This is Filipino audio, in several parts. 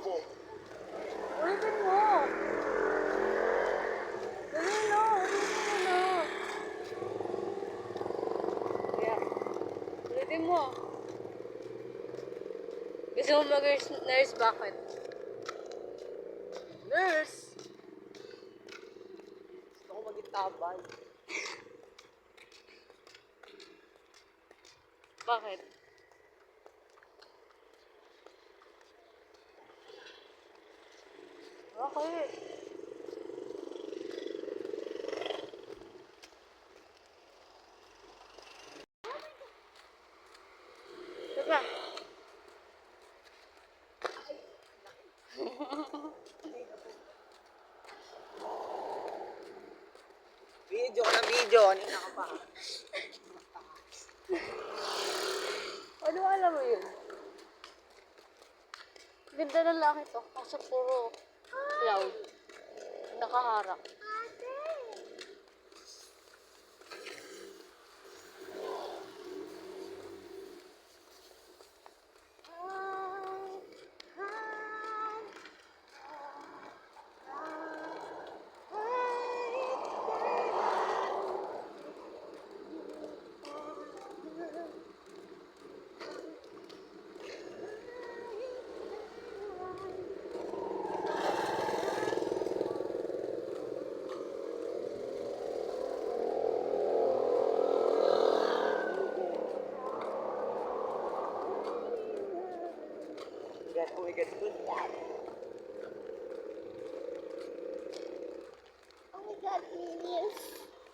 bobo. Ulitin mo. Dali na, ulitin mo na. Kaya, ulitin mo. Gusto mo mag-nurse, bakit? Nurse! Gusto ko mag-itabay. Bakit? Bakit? Diba? Video ka na video. Kanina ka pa. Ano alam mo yun? Ganda ng langit oh. Kasi puro cloud. Nakaharap. Oh my God, good God. Oh my God, Minions.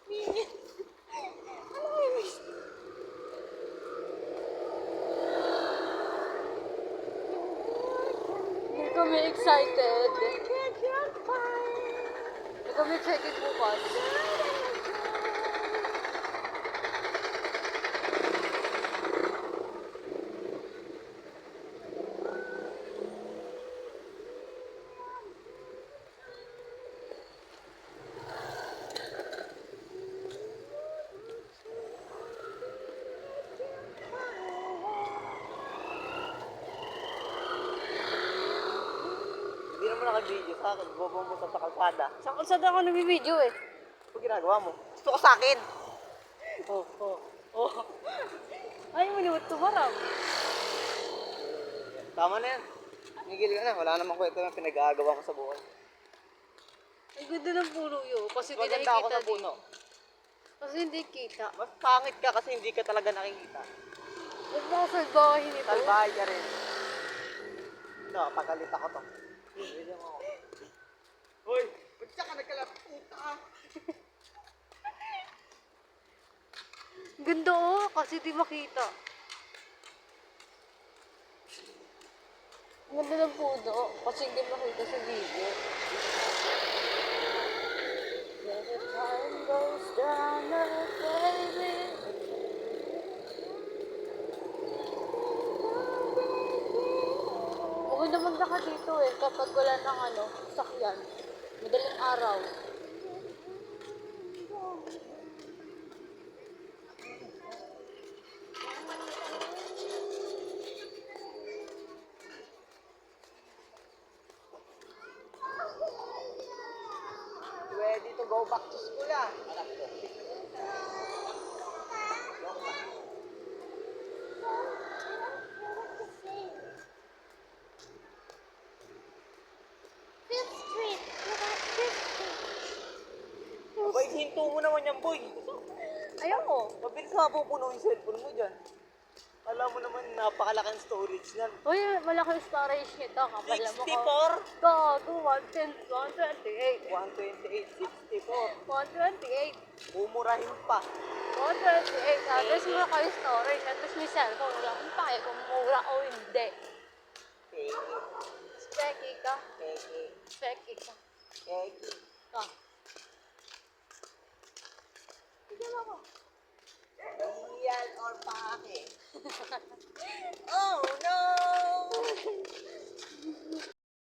Minions. Ano Minions? Hindi kami excited. Hindi kami excited bukas. Hindi naman naka-video sa akin. Bobo mo sa kalsada. Sa kalsada ako nag-video eh. Ano ginagawa mo? Gusto ko sa akin. Oh, oh, oh. Ay, maniwat tumarap. Tama na yan. Migil ka na. Wala namang kwento na pinag-aagawa ko sa buhay. Ang ganda ng puno yun. Kasi hindi Maganda ako nakikita sa puno. Kasi hindi kita. Mas pangit ka kasi hindi ka talaga nakikita. Huwag mo ako salbahin ito. Salbahay ka rin. Ito, pagalit ako to. Hindi mo ako. Hoy! Ba't siya ka nagkalaputa ka? Ganda oh, kasi di makita. Ang ganda ng puno, kasi hindi makita sa video. Every time goes down, baby. Okay naman na ka dito eh, kapag wala ng sakyan. Madaling araw. Ready to go back to school ah. Fifth Street. Look at Fifth Street. Boy, hinto mo naman yan, boy. Ayaw mo. Mabilis nga po puno yung cellphone mo dyan. Alam mo naman, napakalaking storage niyan. Uy, malaki yung storage nito. Kapala mo ko. 64? Gago, 128. 128, 64. 128. Mumurahin pa. 128. Tapos mo kayo storage. Tapos may cellphone. Wala kang pake kung mura o hindi. Peki. Specky ka. Peki. Specky ka. Peki. Ka. Tignan mo ako. Real or pake? Oh no!